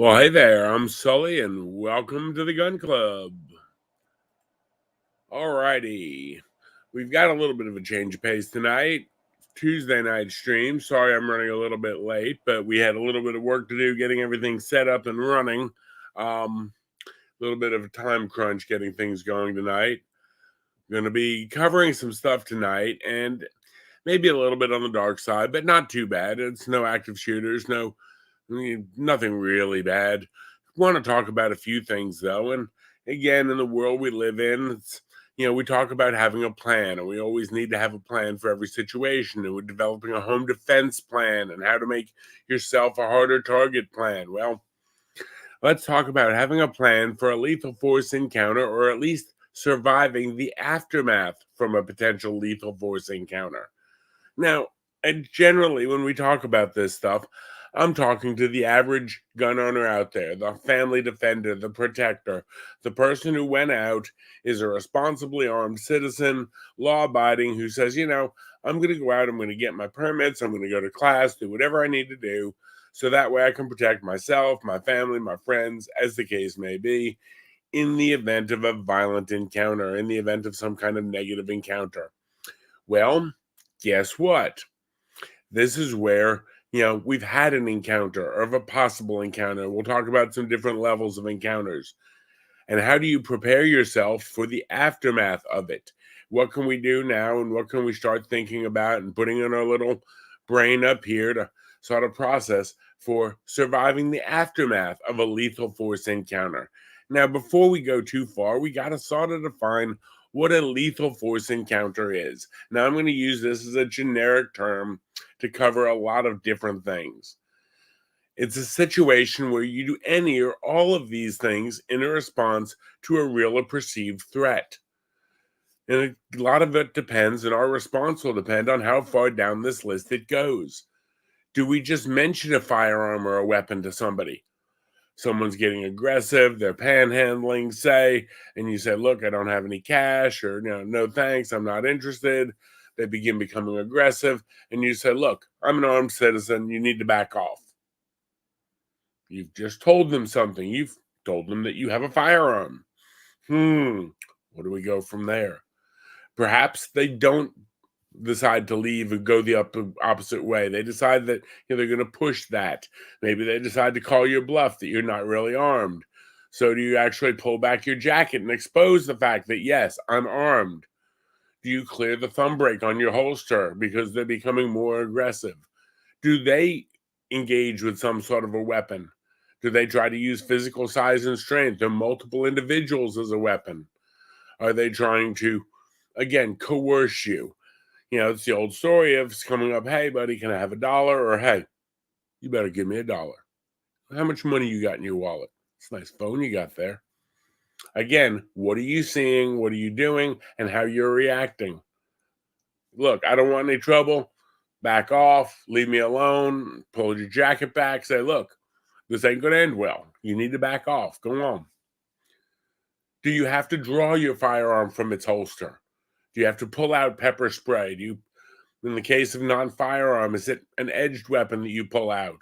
Well, hey there, I'm Sully, and welcome to the Gun Club. Alrighty, we've got a little bit of a change of pace tonight. Tuesday night stream. Sorry I'm running a little bit late, but we had a little bit of work to do getting everything set up and running. A little bit of a time crunch getting things going tonight. Going to be covering some stuff tonight, and maybe a little bit on the dark side, but not too bad. It's no active shooters, nothing really bad. Want to talk about a few things though, and again, in the world we live in, we talk about having a plan, and we always need to have a plan for every situation. And we're developing a home defense plan and how to make yourself a harder target plan. Well, let's talk about having a plan for a lethal force encounter, or at least surviving the aftermath from a potential lethal force encounter. Now, and generally, when we talk about this stuff, I'm talking to the average gun owner out there, the family defender, the protector, the person who went out, is a responsibly armed citizen, law abiding, who says, I'm going to go out, I'm going to get my permits, I'm going to go to class, do whatever I need to do, so that way I can protect myself, my family, my friends, as the case may be, in the event of a violent encounter, in the event of some kind of negative encounter. Well, guess what? This is where, we've had an encounter or of a possible encounter. We'll talk about some different levels of encounters. And how do you prepare yourself for the aftermath of it? What can we do now, and what can we start thinking about and putting in our little brain up here to sort of process for surviving the aftermath of a lethal force encounter? Now, before we go too far, we got to sort of define what a lethal force encounter is. Now, I'm going to use this as a generic term to cover a lot of different things. It's a situation where you do any or all of these things in a response to a real or perceived threat. And a lot of it depends, and our response will depend on how far down this list it goes. Do we just mention a firearm or a weapon to somebody? Someone's getting aggressive, they're panhandling, say, and you say, look, I don't have any cash, or no thanks, I'm not interested. They begin becoming aggressive, and you say, look, I'm an armed citizen, you need to back off. You've just told them something. You've told them that you have a firearm. Where do we go from there? Perhaps they don't decide to leave and go the opposite way. They decide that they're going to push that. Maybe they decide to call your bluff that you're not really armed. So do you actually pull back your jacket and expose the fact that, yes, I'm armed? Do you clear the thumb brake on your holster because they're becoming more aggressive? Do they engage with some sort of a weapon? Do they try to use physical size and strength or multiple individuals as a weapon? Are they trying to, again, coerce you? It's the old story of coming up, hey, buddy, can I have $1? Or, hey, you better give me $1. How much money you got in your wallet? It's a nice phone you got there. Again, what are you seeing? What are you doing? And how you're reacting? Look, I don't want any trouble. Back off. Leave me alone. Pull your jacket back. Say, look, this ain't going to end well. You need to back off. Go on. Do you have to draw your firearm from its holster? Do you have to pull out pepper spray? In the case of non-firearm, is it an edged weapon that you pull out?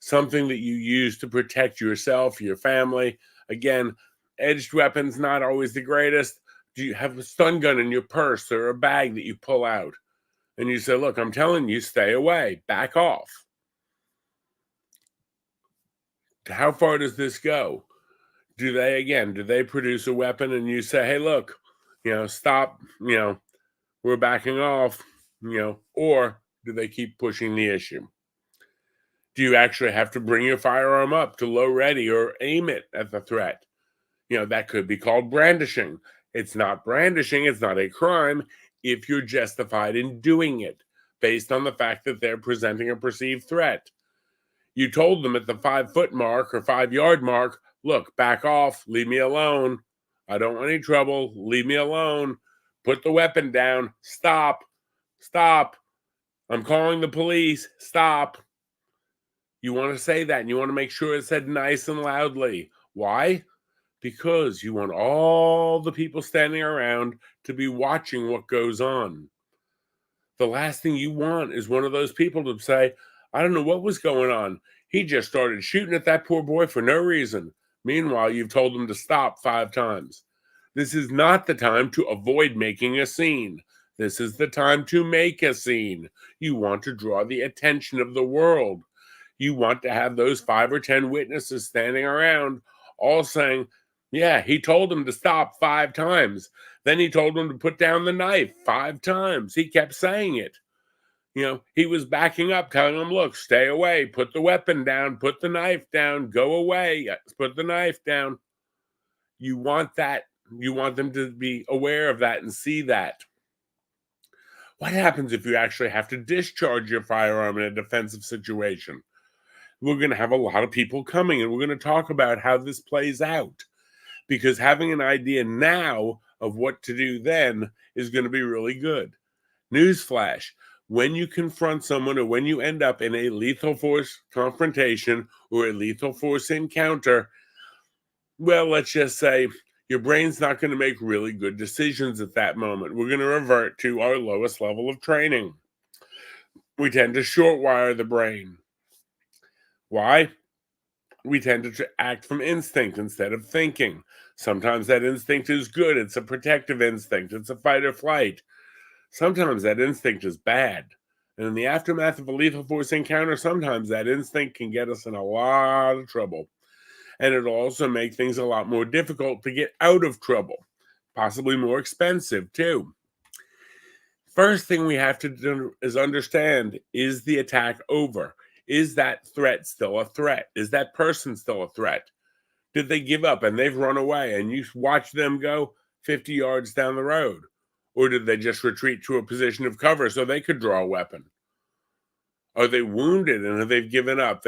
Something that you use to protect yourself, your family? Again, edged weapons, not always the greatest. Do you have a stun gun in your purse or a bag that you pull out? And you say, look, I'm telling you, stay away, back off. How far does this go? Do they produce a weapon and you say, hey, look, stop, we're backing off, or do they keep pushing the issue? Do you actually have to bring your firearm up to low ready or aim it at the threat? That could be called brandishing. It's not brandishing, it's not a crime if you're justified in doing it based on the fact that they're presenting a perceived threat. You told them at the 5-foot mark or 5-yard mark, look, back off, leave me alone. I don't want any trouble, leave me alone. Put the weapon down, stop, I'm calling the police, stop. You want to say that, and you want to make sure it's said nice and loudly. Why? Because you want all the people standing around to be watching what goes on. The last thing you want is one of those people to say, I don't know what was going on. He just started shooting at that poor boy for no reason. Meanwhile, you've told him to stop 5 times. This is not the time to avoid making a scene. This is the time to make a scene. You want to draw the attention of the world. You want to have those 5 or 10 witnesses standing around all saying, yeah, he told him to stop 5 times. Then he told him to put down the knife 5 times. He kept saying it. He was backing up, telling him, look, stay away, put the weapon down, put the knife down, go away, put the knife down. You want that. You want them to be aware of that and see that. What happens if you actually have to discharge your firearm in a defensive situation? We're going to have a lot of people coming, and we're going to talk about how this plays out, because having an idea now of what to do then is going to be really good. Newsflash: when you confront someone, or when you end up in a lethal force confrontation or a lethal force encounter, well, let's just say your brain's not going to make really good decisions at that moment. We're going to revert to our lowest level of training. We tend to short wire the brain. Why? We tend to act from instinct instead of thinking. Sometimes that instinct is good. It's a protective instinct. It's a fight or flight. Sometimes that instinct is bad. And in the aftermath of a lethal force encounter, sometimes that instinct can get us in a lot of trouble. And it'll also make things a lot more difficult to get out of trouble, possibly more expensive too. First thing we have to do is understand, is the attack over? Is that threat still a threat? Is that person still a threat? Did they give up and they've run away and you watch them go 50 yards down the road? Or did they just retreat to a position of cover so they could draw a weapon? Are they wounded and have they given up?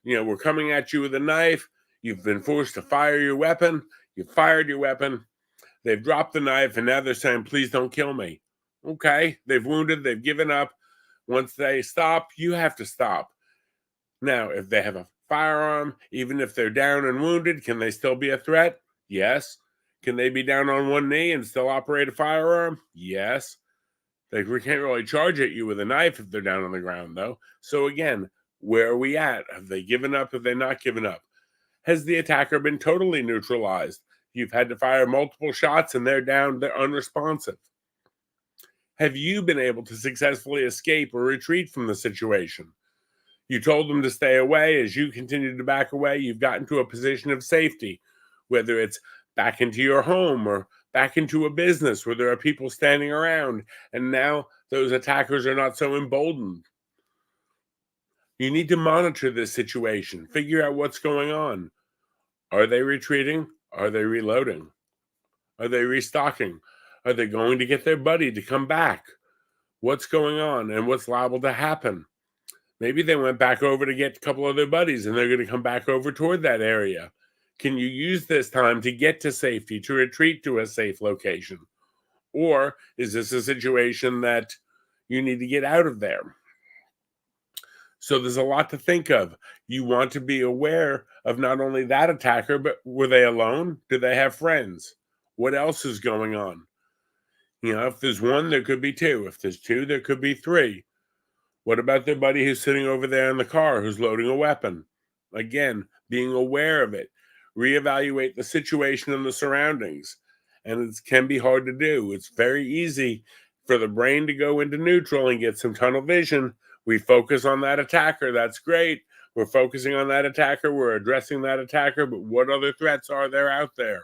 We're coming at you with a knife. You've been forced to fire your weapon. You fired your weapon. They've dropped the knife, and now they're saying, please don't kill me. Okay, they've wounded. They've given up. Once they stop, you have to stop. Now, if they have a firearm, even if they're down and wounded, can they still be a threat? Yes. Can they be down on one knee and still operate a firearm? Yes. They can't really charge at you with a knife if they're down on the ground, though. So again, where are we at? Have they given up? Have they not given up? Has the attacker been totally neutralized? You've had to fire multiple shots and they're down, they're unresponsive. Have you been able to successfully escape or retreat from the situation? You told them to stay away. As you continue to back away, you've gotten to a position of safety, whether it's back into your home or back into a business where there are people standing around, and now those attackers are not so emboldened. You need to monitor this situation, figure out what's going on. Are they retreating? Are they reloading? Are they restocking? Are they going to get their buddy to come back? What's going on and what's liable to happen? Maybe they went back over to get a couple of their buddies and they're going to come back over toward that area. Can you use this time to get to safety, to retreat to a safe location? Or is this a situation that you need to get out of there? So there's a lot to think of. You want to be aware of not only that attacker, but were they alone? Do they have friends? What else is going on? If there's one, there could be two. If there's two, there could be three. What about their buddy who's sitting over there in the car who's loading a weapon? Again, being aware of it. Reevaluate the situation and the surroundings. And it can be hard to do. It's very easy for the brain to go into neutral and get some tunnel vision. We focus on that attacker. That's great. We're focusing on that attacker. We're addressing that attacker. But what other threats are there out there?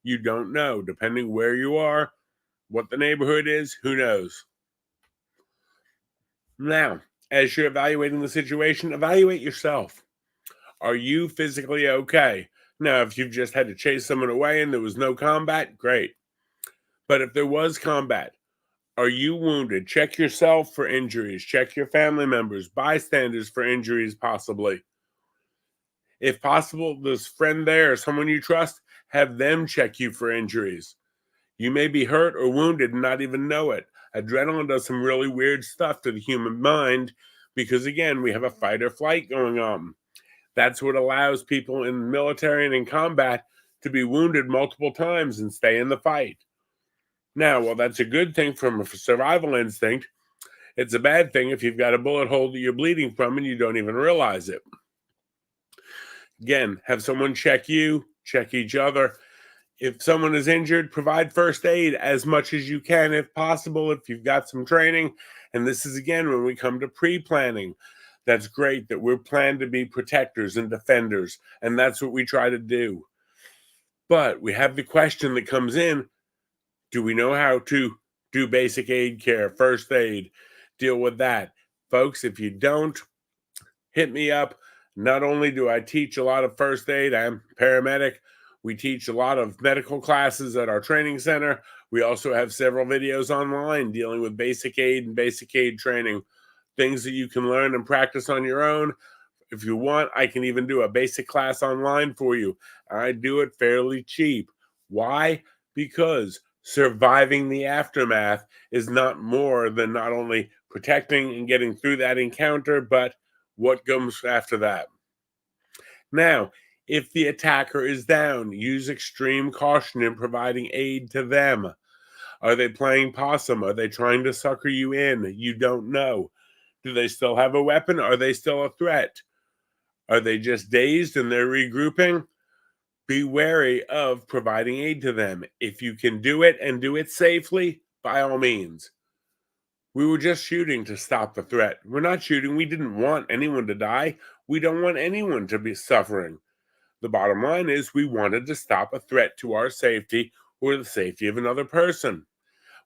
You don't know. Depending where you are, what the neighborhood is, who knows? Now, as you're evaluating the situation, evaluate yourself. Are you physically okay? Now, if you've just had to chase someone away and there was no combat, great. But if there was combat, are you wounded? Check yourself for injuries. Check your family members, bystanders for injuries, possibly. If possible, this friend there or someone you trust, have them check you for injuries. You may be hurt or wounded and not even know it. Adrenaline does some really weird stuff to the human mind because, again, we have a fight or flight going on. That's what allows people in the military and in combat to be wounded multiple times and stay in the fight. Now, while that's a good thing from a survival instinct, it's a bad thing if you've got a bullet hole that you're bleeding from and you don't even realize it. Again, have someone check you, check each other. If someone is injured, provide first aid as much as you can, if possible, if you've got some training. And this is again when we come to pre planning. That's great that we're planned to be protectors and defenders. And that's what we try to do. But we have the question that comes in, do we know how to do basic aid care, first aid, deal with that? Folks, if you don't, hit me up. Not only do I teach a lot of first aid, I'm paramedic. We teach a lot of medical classes at our training center. We also have several videos online dealing with basic aid and basic aid training, things that you can learn and practice on your own. If you want, I can even do a basic class online for you. I do it fairly cheap. Why? Because surviving the aftermath is not more than not only protecting and getting through that encounter, but what comes after that. Now, if the attacker is down, use extreme caution in providing aid to them. Are they playing possum? Are they trying to sucker you in? You don't know. Do they still have a weapon? Are they still a threat? Are they just dazed and they're regrouping? Be wary of providing aid to them. If you can do it and do it safely, by all means. We were just shooting to stop the threat. We're not shooting. We didn't want anyone to die. We don't want anyone to be suffering. The bottom line is we wanted to stop a threat to our safety or the safety of another person.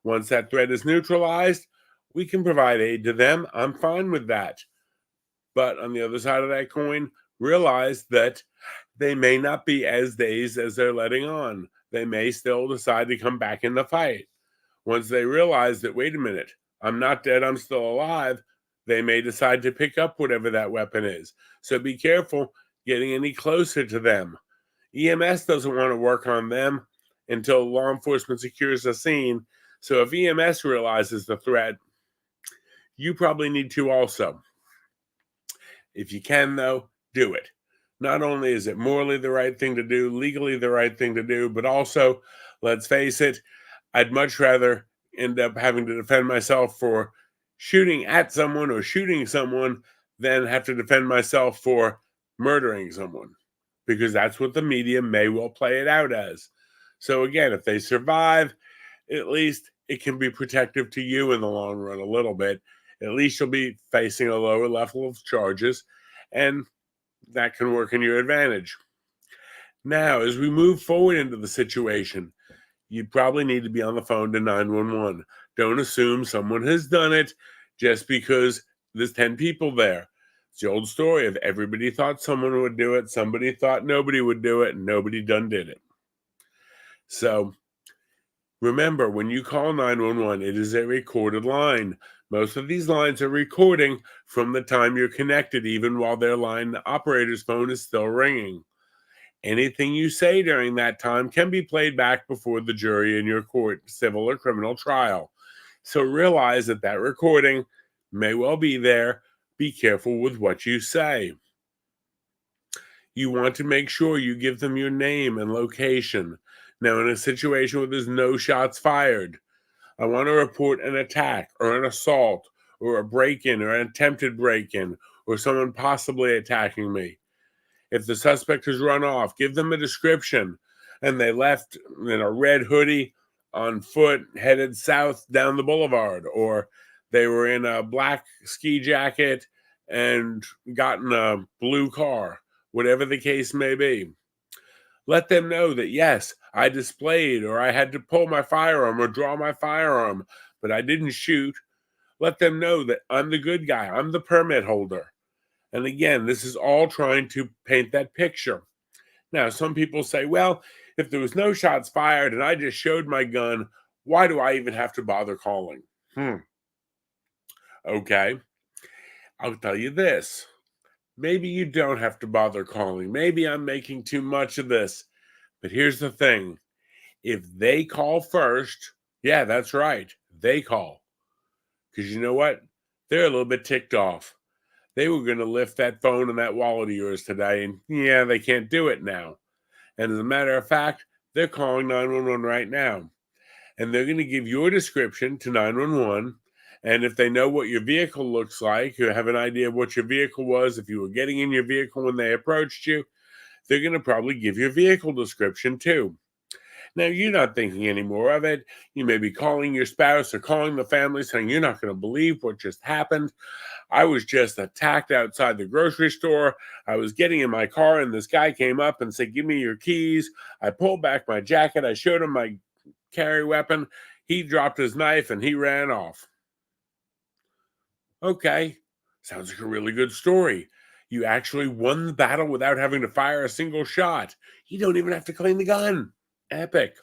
Once that threat is neutralized, we can provide aid to them. I'm fine with that. But on the other side of that coin, realize that they may not be as dazed as they're letting on. They may still decide to come back in the fight. Once they realize that, wait a minute, I'm not dead, I'm still alive, they may decide to pick up whatever that weapon is. So be careful getting any closer to them. EMS doesn't want to work on them until law enforcement secures the scene. So if EMS realizes the threat, you probably need to also. If you can, though, do it. Not only is it morally the right thing to do, legally the right thing to do, but also, let's face it, I'd much rather end up having to defend myself for shooting at someone or shooting someone than have to defend myself for murdering someone, because that's what the media may well play it out as. So again, if they survive, at least it can be protective to you in the long run a little bit. At least you'll be facing a lower level of charges, and that can work in your advantage. Now, as we move forward into the situation, you probably need to be on the phone to 911. Don't assume someone has done it just because there's 10 people there. It's the old story of everybody thought someone would do it, somebody thought nobody would do it, and nobody done did it. So remember, when you call 911, it is a recorded line. Most of these lines are recording from the time you're connected, even while their line, the operator's phone, is still ringing. Anything you say during that time can be played back before the jury in your court, civil or criminal trial. So realize that that recording may well be there. Be careful with what you say. You want to make sure you give them your name and location. Now, in a situation where there's no shots fired, I want to report an attack or an assault or a break-in or an attempted break-in or someone possibly attacking me. If the suspect has run off, give them a description. And they left in a red hoodie on foot, headed south down the boulevard, or they were in a black ski jacket and got in a blue car, whatever the case may be. Let them know that, yes, I displayed or I had to pull my firearm or draw my firearm, but I didn't shoot. Let them know that I'm the good guy. I'm the permit holder. And again, this is all trying to paint that picture. Now, some people say, well, if there was no shots fired and I just showed my gun, why do I even have to bother calling? Okay, I'll tell you this. Maybe you don't have to bother calling. Maybe I'm making too much of this. But here's the thing. If they call first, yeah, that's right. They call. Because you know what? They're a little bit ticked off. They were going to lift that phone and that wallet of yours today, and yeah, they can't do it now. And as a matter of fact, they're calling 911 right now. And they're going to give your description to 911. And if they know what your vehicle looks like, you have an idea of what your vehicle was, if you were getting in your vehicle when they approached you, they're going to probably give you a vehicle description too. Now, you're not thinking any more of it. You may be calling your spouse or calling the family saying, "You're not going to believe what just happened. I was just attacked outside the grocery store. I was getting in my car, and this guy came up and said, 'Give me your keys.' I pulled back my jacket. I showed him my carry weapon. He dropped his knife and he ran off." Okay, sounds like a really good story. You actually won the battle without having to fire a single shot. You don't even have to clean the gun. Epic.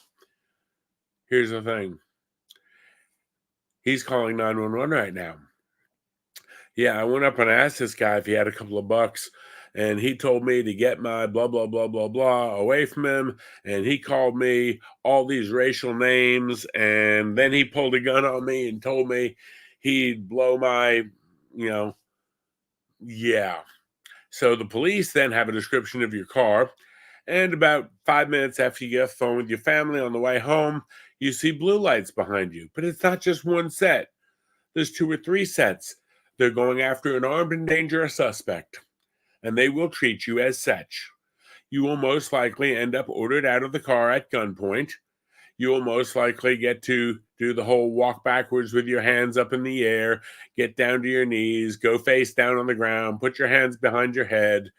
Here's the thing. He's calling 911 right now. Yeah, I went up and asked this guy if he had a couple of bucks, and he told me to get my blah, blah, blah, blah, blah away from him. And he called me all these racial names. And then he pulled a gun on me and told me he'd blow my, you know, yeah. So the police then have a description of your car. And about 5 minutes after you get off the phone with your family on the way home, you see blue lights behind you. But it's not just one set, there's two or three sets. They're going after an armed and dangerous suspect, and they will treat you as such. You will most likely end up ordered out of the car at gunpoint. You will most likely get to do the whole walk backwards with your hands up in the air, get down to your knees, go face down on the ground, put your hands behind your head.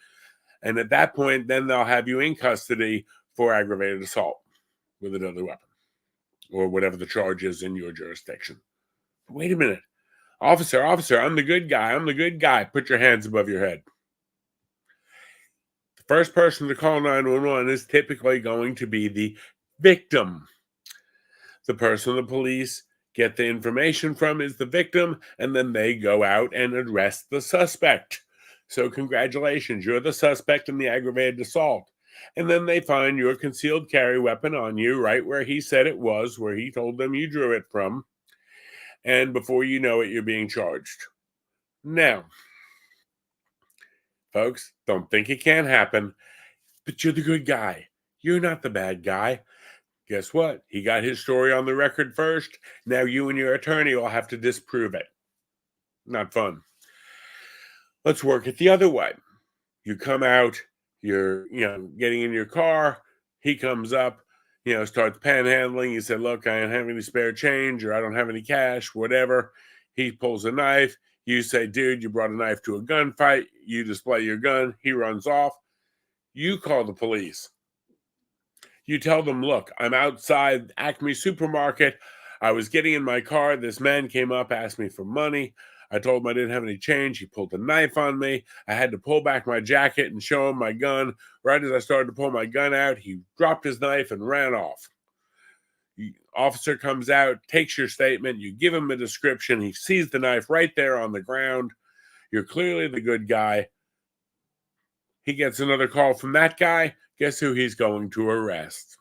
And at that point, then they'll have you in custody for aggravated assault with another weapon or whatever the charge is in your jurisdiction. Wait a minute. Officer, I'm the good guy. I'm the good guy. Put your hands above your head. The first person to call 911 is typically going to be the victim. The person the police get the information from is the victim, and then they go out and arrest the suspect. So congratulations, you're the suspect in the aggravated assault. And then they find your concealed carry weapon on you right where he said it was, where he told them you drew it from. And before you know it, you're being charged. Now, folks, don't think it can't happen, but you're the good guy. You're not the bad guy. Guess what? He got his story on the record first. Now you and your attorney will have to disprove it. Not fun. Let's work it the other way. You come out, you're, getting in your car. He comes up, starts panhandling. You said, "Look, I don't have any spare change, or I don't have any cash, whatever." He pulls a knife. You say, "Dude, you brought a knife to a gunfight." You display your gun. He runs off. You call the police. You tell them, "Look, I'm outside Acme supermarket. I was getting in my car. This man came up, asked me for money. I told him I didn't have any change. He pulled a knife on me. I had to pull back my jacket and show him my gun. Right as I started to pull my gun out, he dropped his knife and ran off." The officer comes out, takes your statement. You give him a description. He sees the knife right there on the ground. You're clearly the good guy. He gets another call from that guy. Guess who he's going to arrest?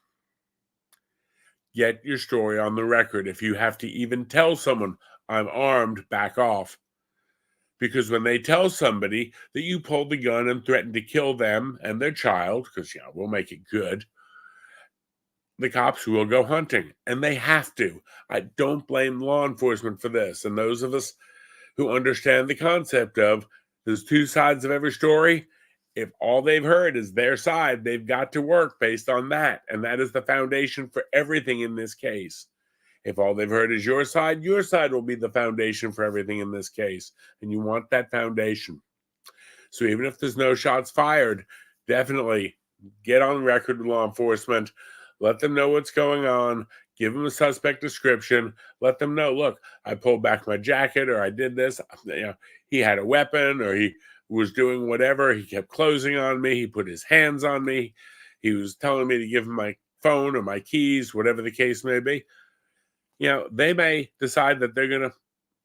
Get your story on the record. If you have to even tell someone, "I'm armed, back off." Because when they tell somebody that you pulled the gun and threatened to kill them and their child, because, we'll make it good, the cops will go hunting, and they have to. I don't blame law enforcement for this. And those of us who understand the concept of there's two sides of every story, if all they've heard is their side, they've got to work based on that. And that is the foundation for everything in this case. If all they've heard is your side will be the foundation for everything in this case. And you want that foundation. So even if there's no shots fired, definitely get on record with law enforcement. Let them know what's going on. Give them a suspect description. Let them know, "Look, I pulled back my jacket, or I did this. He had a weapon, or he was doing whatever. He kept closing on me. He put his hands on me. He was telling me to give him my phone or my keys," whatever the case may be. They may decide that they're going to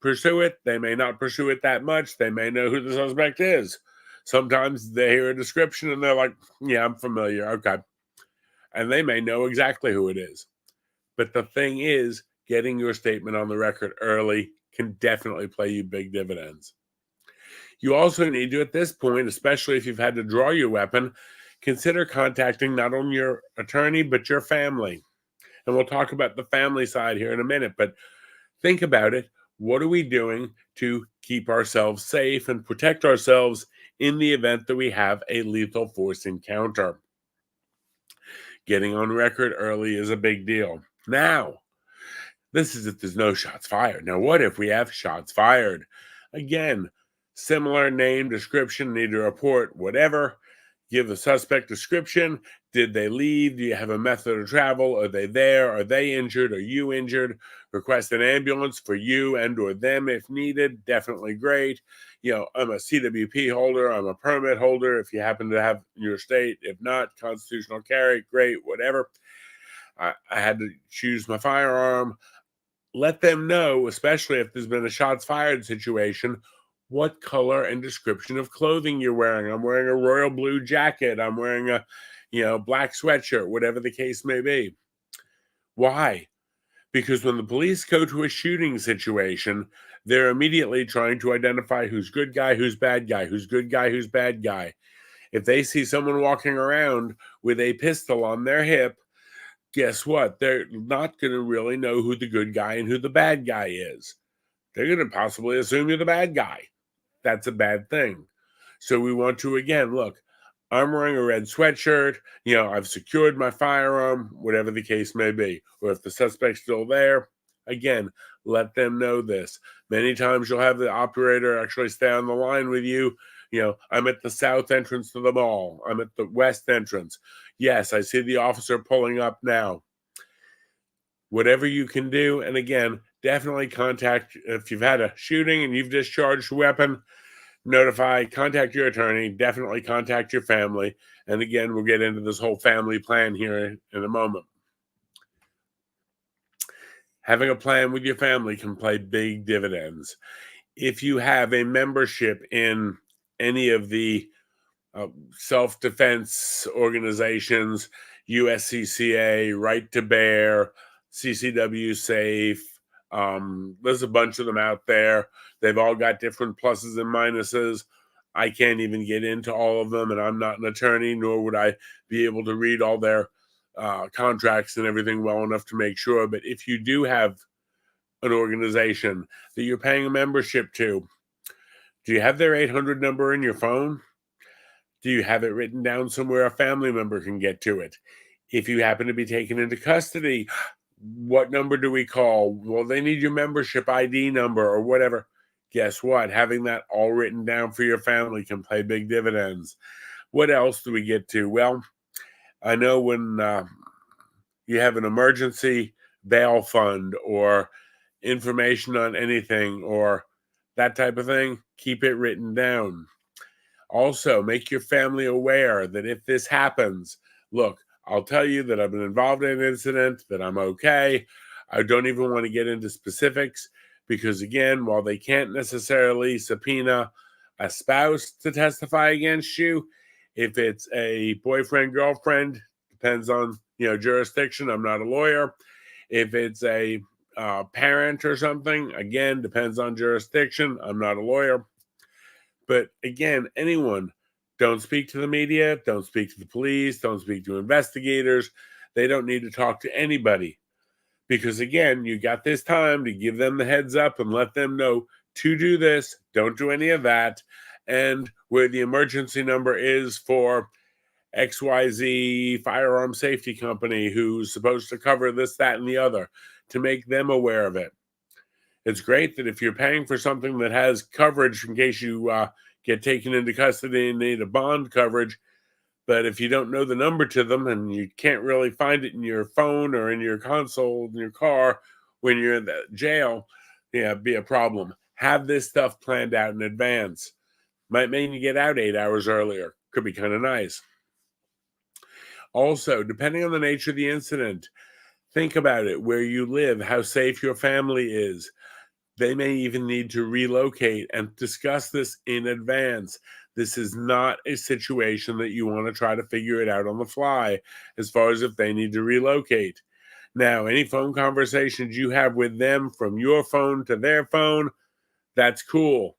pursue it. They may not pursue it that much. They may know who the suspect is. Sometimes they hear a description and they're like, "Yeah, I'm familiar. Okay." And they may know exactly who it is. But the thing is, getting your statement on the record early can definitely play you big dividends. You also need to, at this point, especially if you've had to draw your weapon, consider contacting not only your attorney, but your family. And we'll talk about the family side here in a minute, but think about it. What are we doing to keep ourselves safe and protect ourselves in the event that we have a lethal force encounter? Getting on record early is a big deal. Now, this is if there's no shots fired. Now, what if we have shots fired? Again, similar name, description, need to report, whatever. Give the suspect description. Did they leave? Do you have a method of travel? Are they there? Are they injured? Are you injured? Request an ambulance for you and or them if needed. Definitely great. I'm a CWP holder. I'm a permit holder if you happen to have in your state. If not, constitutional carry, great, whatever. I had to choose my firearm. Let them know, especially if there's been a shots fired situation, what color and description of clothing you're wearing. I'm wearing a royal blue jacket. I'm wearing a, black sweatshirt, whatever the case may be. Why? Because when the police go to a shooting situation, they're immediately trying to identify who's good guy, who's bad guy, who's good guy, who's bad guy. If they see someone walking around with a pistol on their hip, guess what? They're not going to really know who the good guy and who the bad guy is. They're going to possibly assume you're the bad guy. That's a bad thing. So we want to, again, look, I'm wearing a red sweatshirt. I've secured my firearm, whatever the case may be. Or if the suspect's still there, again, let them know this. Many times you'll have the operator actually stay on the line with you. I'm at the south entrance to the mall. I'm at the west entrance. Yes, I see the officer pulling up now. Whatever you can do. And again, definitely contact, if you've had a shooting and you've discharged a weapon, contact your attorney, definitely contact your family. And again, we'll get into this whole family plan here in a moment. Having a plan with your family can pay big dividends. If you have a membership in any of the self-defense organizations, USCCA, Right to Bear, CCW Safe, there's a bunch of them out there. They've all got different pluses and minuses. I can't even get into all of them, and I'm not an attorney, nor would I be able to read all their contracts and everything well enough to make sure. But if you do have an organization that you're paying a membership to, do you have their 800 number in your phone? Do you have it written down somewhere a family member can get to it? If you happen to be taken into custody, what number do we call? Well, they need your membership ID number or whatever. Guess what? Having that all written down for your family can pay big dividends. What else do we get to? Well, I know when you have an emergency bail fund or information on anything or that type of thing, keep it written down. Also, make your family aware that if this happens, look, I'll tell you that I've been involved in an incident, that I'm okay. I don't even want to get into specifics because, again, while they can't necessarily subpoena a spouse to testify against you, if it's a boyfriend, girlfriend, depends on, jurisdiction. I'm not a lawyer. If it's a parent or something, again, depends on jurisdiction. I'm not a lawyer. But again, anyone, don't speak to the media, don't speak to the police, don't speak to investigators. They don't need to talk to anybody because, again, you got this time to give them the heads up and let them know to do this, don't do any of that, and where the emergency number is for XYZ firearm safety company who's supposed to cover this, that, and the other, to make them aware of it. It's great that if you're paying for something that has coverage in case you get taken into custody and need a bond coverage, but if you don't know the number to them and you can't really find it in your phone or in your console in your car when you're in the jail, be a problem. Have this stuff planned out in advance. Might mean you get out 8 hours earlier. Could be kind of nice. Also, depending on the nature of the incident, think about it, where you live, how safe your family is. They may even need to relocate and discuss this in advance. This is not a situation that you want to try to figure it out on the fly as far as if they need to relocate. Now, any phone conversations you have with them from your phone to their phone, that's cool.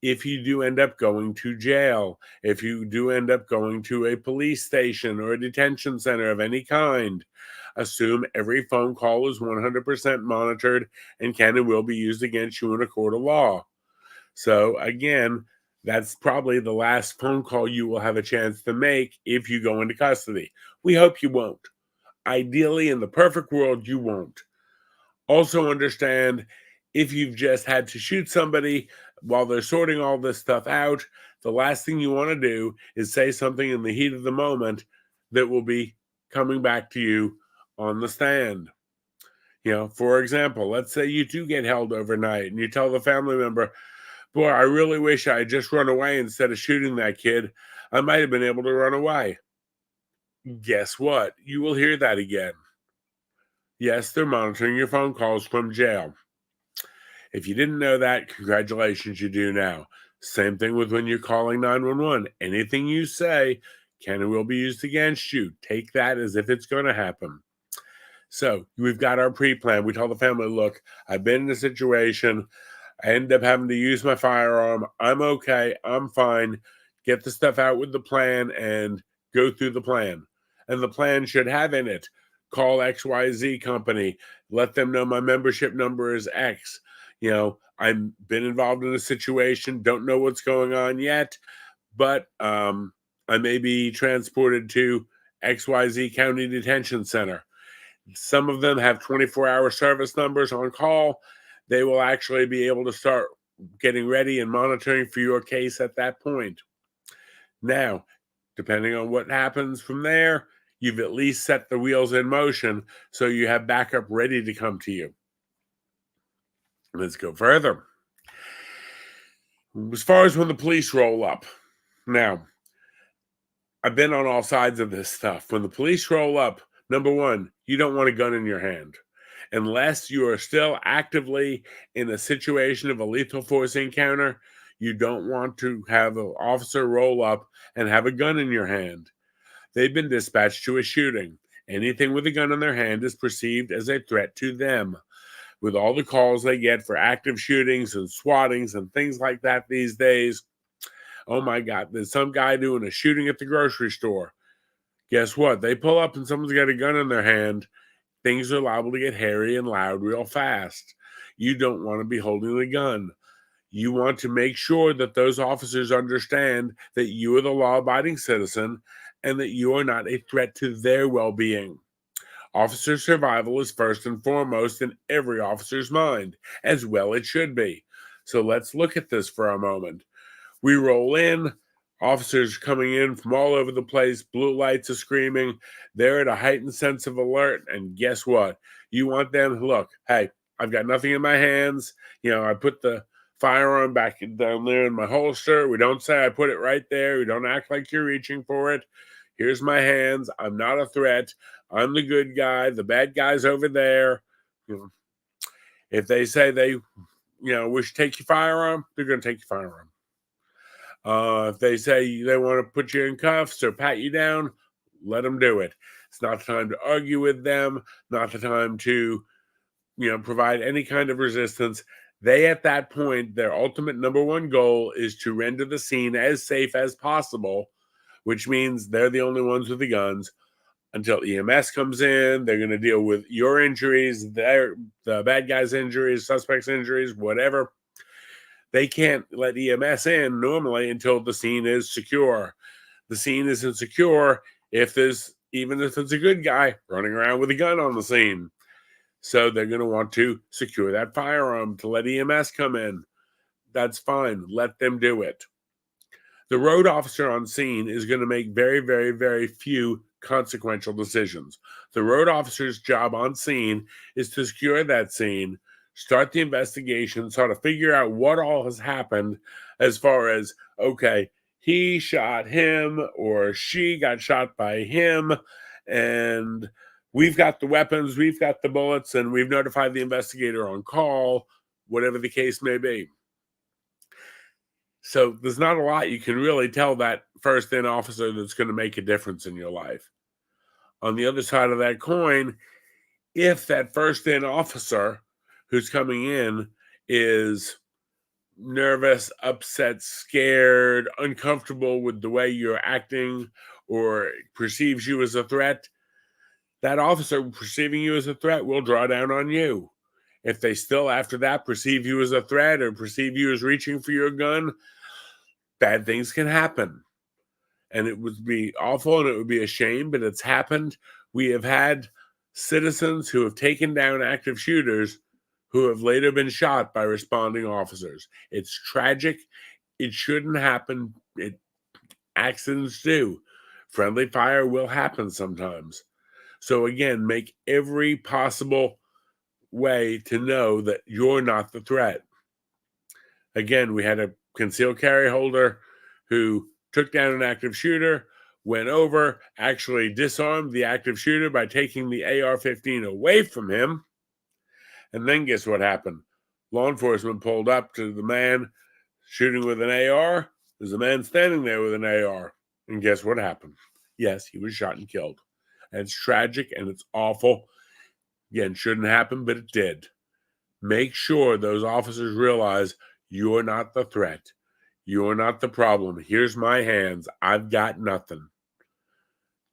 If you do end up going to jail, if you do end up going to a police station or a detention center of any kind, assume every phone call is 100% monitored and can and will be used against you in a court of law. So again, that's probably the last phone call you will have a chance to make if you go into custody. We hope you won't, Ideally, in the perfect world, you won't. Also, understand if you've just had to shoot somebody while they're sorting all this stuff out, the last thing you want to do is say something in the heat of the moment that will be coming back to you on the stand. For example, let's say you do get held overnight and you tell the family member, boy, I really wish I had just run away instead of shooting that kid. I might have been able to run away. Guess what? You will hear that again. Yes, they're monitoring your phone calls from jail. If you didn't know that, congratulations, you do now. Same thing with when you're calling 911. Anything you say can and will be used against you. Take that as if it's going to happen. So we've got our pre-plan. We tell the family, look, I've been in a situation. I end up having to use my firearm. I'm okay. I'm fine. Get the stuff out with the plan and go through the plan. And the plan should have in it, call XYZ company. Let them know my membership number is X. I've been involved in a situation, don't know what's going on yet, but I may be transported to XYZ County Detention Center. Some of them have 24-hour service numbers on call. They will actually be able to start getting ready and monitoring for your case at that point. Now, depending on what happens from there, you've at least set the wheels in motion so you have backup ready to come to you. Let's go further. As far as when the police roll up, now, I've been on all sides of this stuff. When the police roll up, number one, you don't want a gun in your hand. Unless you are still actively in a situation of a lethal force encounter, you don't want to have an officer roll up and have a gun in your hand. They've been dispatched to a shooting. Anything with a gun in their hand is perceived as a threat to them. With all the calls they get for active shootings and swattings and things like that these days, oh my God, there's some guy doing a shooting at the grocery store. Guess what? They pull up and someone's got a gun in their hand. Things are liable to get hairy and loud real fast. You don't want to be holding the gun. You want to make sure that those officers understand that you are the law-abiding citizen and that you are not a threat to their well-being. Officer survival is first and foremost in every officer's mind, as well it should be. So let's look at this for a moment. We roll in, officers coming in from all over the place, blue lights are screaming, they're at a heightened sense of alert, and guess what? You want them, look, hey, I've got nothing in my hands. I put the firearm back down there in my holster. We don't say I put it right there. We don't act like you're reaching for it. Here's my hands. I'm not a threat. I'm the good guy. The bad guy's over there. If they say they, we should take your firearm, they're going to take your firearm. If they say they want to put you in cuffs or pat you down, let them do it. It's not the time to argue with them, not the time to, provide any kind of resistance. They, at that point, their ultimate number one goal is to render the scene as safe as possible, which means they're the only ones with the guns. Until EMS comes in, they're going to deal with your injuries, the bad guy's injuries, suspect's injuries, whatever. They can't let EMS in normally until the scene is secure. The scene isn't secure even if it's a good guy running around with a gun on the scene. So they're going to want to secure that firearm to let EMS come in. That's fine. Let them do it. The road officer on scene is going to make very, very, very few consequential decisions. The road officer's job on scene is to secure that scene, start the investigation, sort of figure out what all has happened as far as, okay, he shot him or she got shot by him, and we've got the weapons, we've got the bullets, and we've notified the investigator on call, whatever the case may be. So there's not a lot you can really tell that first-in officer that's going to make a difference in your life. On the other side of that coin, if that first-in officer who's coming in is nervous, upset, scared, uncomfortable with the way you're acting, or perceives you as a threat, that officer perceiving you as a threat will draw down on you. If they still, after that, perceive you as a threat or perceive you as reaching for your gun, bad things can happen. And it would be awful and it would be a shame, but it's happened We have had citizens who have taken down active shooters who have later been shot by responding officers. It's tragic. It shouldn't happen. Accidents do. Friendly fire will happen sometimes. So again, make every possible way to know that you're not the threat. Again, we had a concealed carry holder who took down an active shooter, went over, actually disarmed the active shooter by taking the AR-15 away from him. And then guess what happened? Law enforcement pulled up to the man shooting with an AR. There's a man standing there with an AR. And guess what happened? Yes, he was shot and killed. And it's tragic and it's awful. Again, shouldn't happen, but it did. Make sure those officers realize you're not the threat. You're not the problem. Here's my hands. I've got nothing.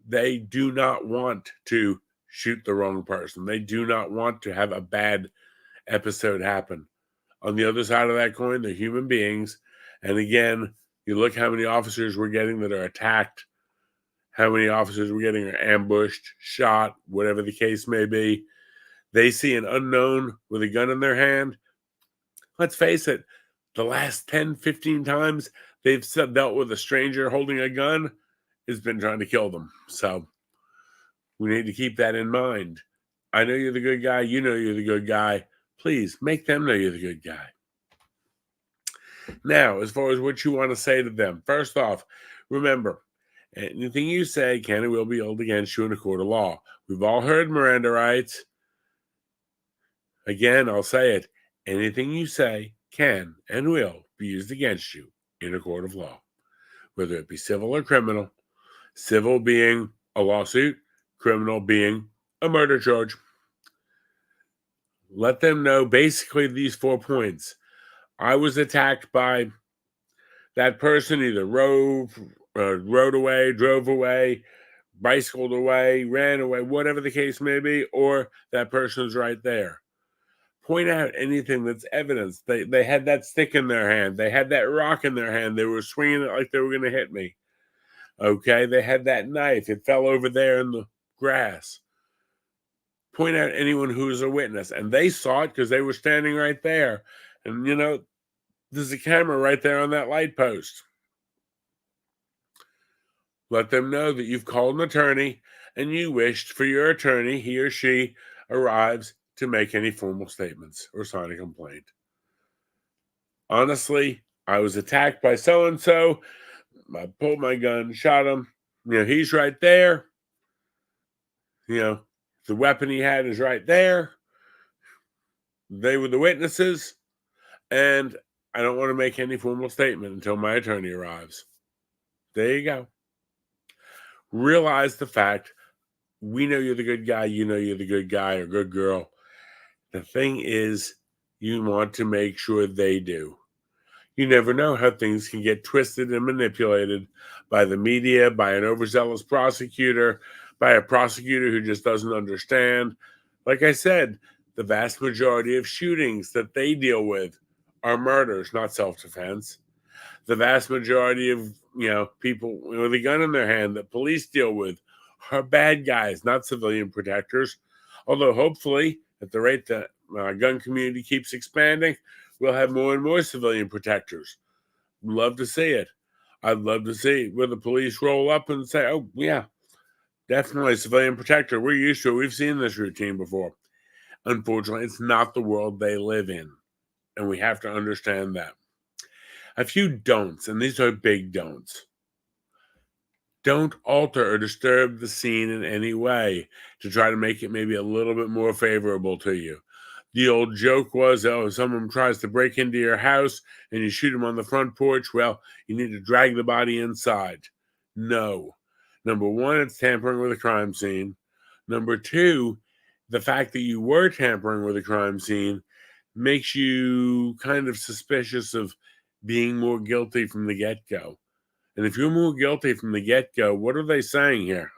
They do not want to shoot the wrong person. They do not want to have a bad episode happen. On the other side of that coin, they're human beings. And again, you look how many officers we're getting that are attacked, how many officers we're getting are ambushed, shot, whatever the case may be. They see an unknown with a gun in their hand. Let's face it, the last 10, 15 times they've dealt with a stranger holding a gun has been trying to kill them. So we need to keep that in mind. I know you're the good guy. You know you're the good guy. Please make them know you're the good guy. Now, as far as what you want to say to them, first off, remember, anything you say can and will be held against you in a court of law. We've all heard Miranda rights. Again, I'll say it. Anything you say can and will be used against you in a court of law, whether it be civil or criminal. Civil being a lawsuit, criminal being a murder charge. Let them know basically these 4 points. I was attacked by that person, either rode away, drove away, bicycled away, ran away, whatever the case may be, or that person's right there. Point out anything that's evidence. They had that stick in their hand. They had that rock in their hand. They were swinging it like they were going to hit me. Okay, they had that knife. It fell over there in the grass. Point out anyone who's a witness. And they saw it because they were standing right there. And, you know, there's a camera right there on that light post. Let them know that you've called an attorney and you wished for your attorney, he or she, arrives to make any formal statements or sign a complaint. Honestly, I was attacked by so-and-so. I pulled my gun, shot him. You know, he's right there. You know, the weapon he had is right there. They were the witnesses. And I don't want to make any formal statement until my attorney arrives. There you go. Realize the fact, we know you're the good guy. You know you're the good guy or good girl. The thing is, you want to make sure they do. You never know how things can get twisted and manipulated by the media, by an overzealous prosecutor, by a prosecutor who just doesn't understand. Like I said, the vast majority of shootings that they deal with are murders, not self-defense. The vast majority of, people with a gun in their hand that police deal with are bad guys, not civilian protectors. Although hopefully, at the rate that gun community keeps expanding, we'll have more and more civilian protectors. Love to see it. I'd love to see where the police roll up and say, oh, yeah, definitely civilian protector. We're used to it. We've seen this routine before. Unfortunately, it's not the world they live in. And we have to understand that. A few don'ts, and these are big don'ts. Don't alter or disturb the scene in any way to try to make it maybe a little bit more favorable to you. The old joke was, if someone tries to break into your house and you shoot them on the front porch, well, you need to drag the body inside. No. Number one, it's tampering with a crime scene. Number two, the fact that you were tampering with a crime scene makes you kind of suspicious of being more guilty from the get-go. And if you're more guilty from the get-go, what are they saying here?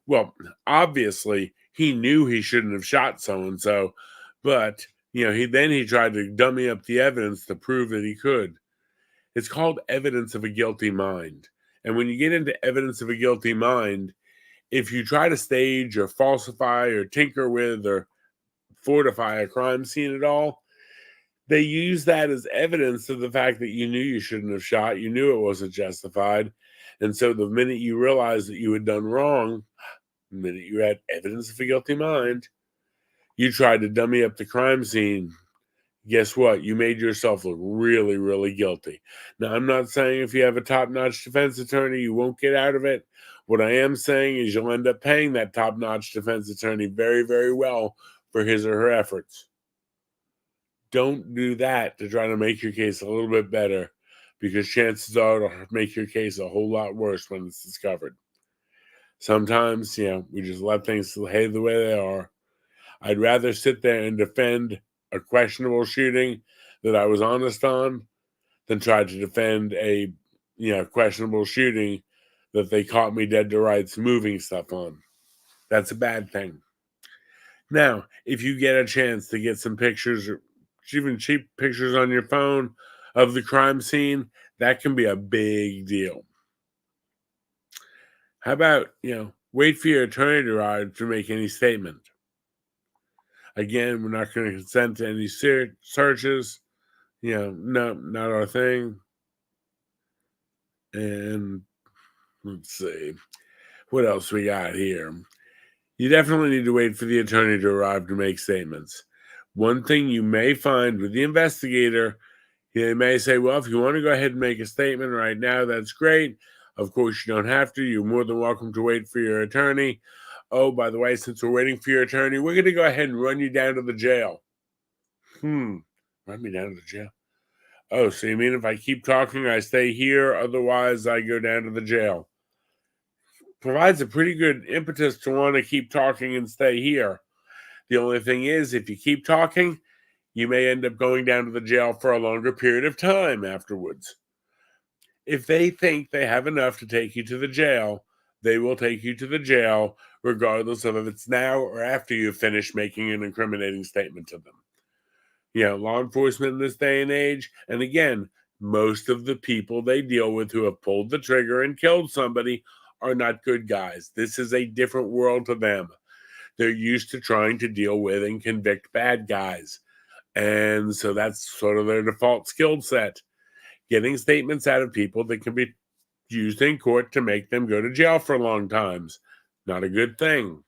Well, obviously, he knew he shouldn't have shot so-and-so, but, he tried to dummy up the evidence to prove that he could. It's called evidence of a guilty mind. And when you get into evidence of a guilty mind, if you try to stage or falsify or tinker with or fortify a crime scene at all, they use that as evidence of the fact that you knew you shouldn't have shot, you knew it wasn't justified. And so the minute you realized that you had done wrong, the minute you had evidence of a guilty mind, you tried to dummy up the crime scene. Guess what? You made yourself look really, really guilty. Now, I'm not saying if you have a top-notch defense attorney, you won't get out of it. What I am saying is you'll end up paying that top-notch defense attorney very, very well for his or her efforts. Don't do that to try to make your case a little bit better, because chances are it'll make your case a whole lot worse when it's discovered. Sometimes, we just let things behave the way they are. I'd rather sit there and defend a questionable shooting that I was honest on than try to defend a questionable shooting that they caught me dead to rights moving stuff on. That's a bad thing. Now, if you get a chance to get some pictures, or even cheap pictures on your phone of the crime scene, that can be a big deal. How about, wait for your attorney to arrive to make any statement? Again, we're not going to consent to any searches. No, not our thing. And let's see, what else we got here? You definitely need to wait for the attorney to arrive to make statements. One thing you may find with the investigator, they may say, well, if you want to go ahead and make a statement right now, that's great. Of course, you don't have to. You're more than welcome to wait for your attorney. Oh, by the way, since we're waiting for your attorney, we're going to go ahead and run you down to the jail. Run me down to the jail? Oh, so you mean if I keep talking, I stay here, otherwise I go down to the jail? Provides a pretty good impetus to want to keep talking and stay here. The only thing is, if you keep talking, you may end up going down to the jail for a longer period of time afterwards. If they think they have enough to take you to the jail, they will take you to the jail, regardless of if it's now or after you've finished making an incriminating statement to them. Law enforcement in this day and age, and again, most of the people they deal with who have pulled the trigger and killed somebody are not good guys. This is a different world to them. They're used to trying to deal with and convict bad guys. And so that's sort of their default skill set. Getting statements out of people that can be used in court to make them go to jail for long times. Not a good thing.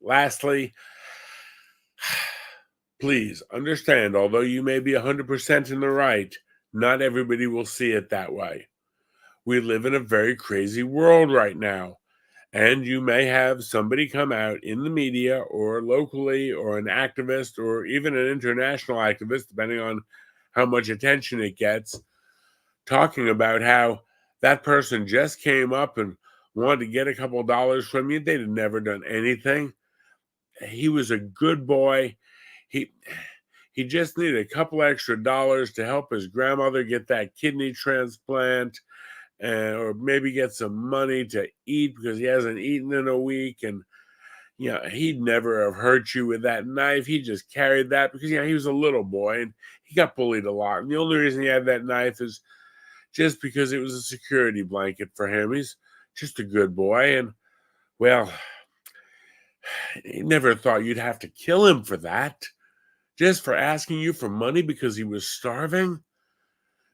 Lastly, please understand, although you may be 100% in the right, not everybody will see it that way. We live in a very crazy world right now. And you may have somebody come out in the media or locally, or an activist, or even an international activist, depending on how much attention it gets, talking about how that person just came up and wanted to get a couple of dollars from you. They'd never done anything. He was a good boy. He just needed a couple extra dollars to help his grandmother get that kidney transplant, or maybe get some money to eat because he hasn't eaten in a week. And he'd never have hurt you with that knife. He just carried that because he was a little boy and he got bullied a lot. And the only reason he had that knife is just because it was a security blanket for him. He's just a good boy. And well, he never thought you'd have to kill him for that, just for asking you for money because he was starving.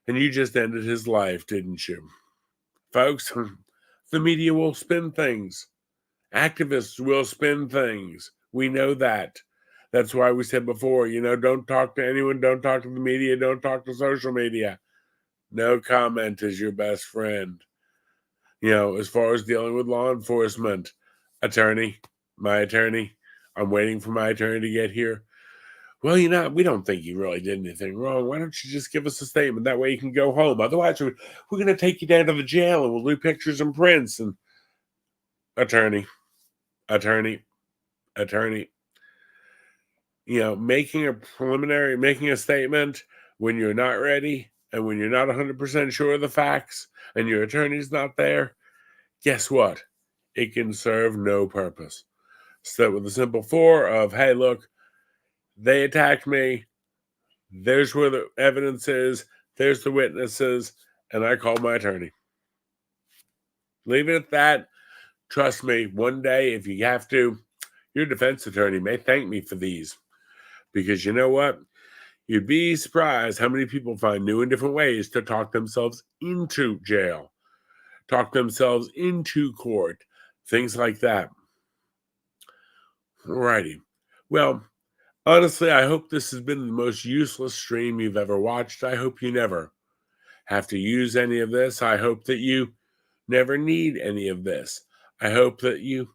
And you just ended his life, didn't you? Folks, the media will spin things. Activists will spin things. We know that. That's why we said before, don't talk to anyone, don't talk to the media, don't talk to social media. No comment is your best friend. As far as dealing with law enforcement, my attorney, I'm waiting for my attorney to get here. Well, we don't think you really did anything wrong. Why don't you just give us a statement? That way you can go home. Otherwise, we're going to take you down to the jail and we'll do pictures and prints. And attorney, making a statement when you're not ready and when you're not 100% sure of the facts and your attorney's not there, guess what? It can serve no purpose. Start with the simple 4 of, hey, look, they attacked me. There's where the evidence is. There's the witnesses. And I called my attorney. Leave it at that. Trust me, one day, if you have to, your defense attorney may thank me for these, because you know what? You'd be surprised how many people find new and different ways to talk themselves into jail, talk themselves into court, things like that. Alrighty. Well, honestly, I hope this has been the most useless stream you've ever watched. I hope you never have to use any of this. I hope that you never need any of this. I hope that you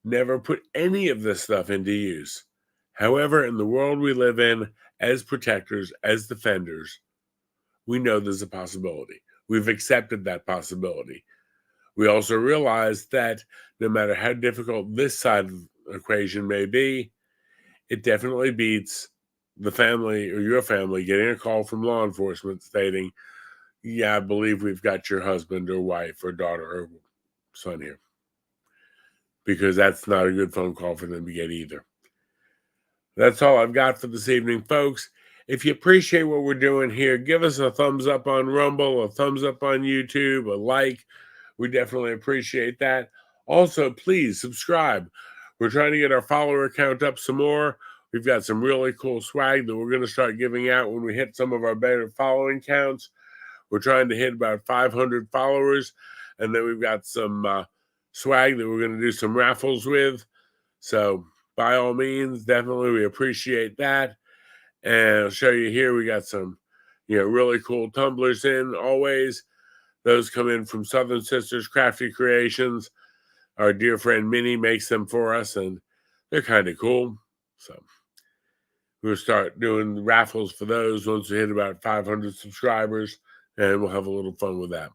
never put any of this stuff into use. However, in the world we live in, as protectors, as defenders, we know there's a possibility. We've accepted that possibility. We also realize that no matter how difficult this side of the equation may be, it definitely beats the family or your family getting a call from law enforcement stating, yeah, I believe we've got your husband or wife or daughter or son here. Because that's not a good phone call for them to get either. That's all I've got for this evening, folks. If you appreciate what we're doing here, give us a thumbs up on Rumble, a thumbs up on YouTube, a like. We definitely appreciate that. Also, please subscribe. We're trying to get our follower count up some more. We've got some really cool swag that we're going to start giving out when we hit some of our better following counts. We're trying to hit about 500 followers, and then we've got some swag that we're going to do some raffles with. So by all means, definitely we appreciate that. And I'll show you here, we got some, really cool tumblers in always. Those come in from Southern Sisters Crafty Creations. Our dear friend Minnie makes them for us, and they're kind of cool. So we'll start doing raffles for those once we hit about 500 subscribers, and we'll have a little fun with that.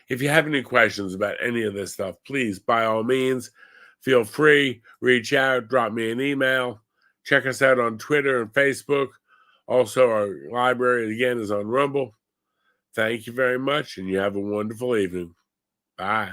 If you have any questions about any of this stuff, please, by all means, feel free, reach out, drop me an email. Check us out on Twitter and Facebook. Also, our library, again, is on Rumble. Thank you very much, and you have a wonderful evening. Bye.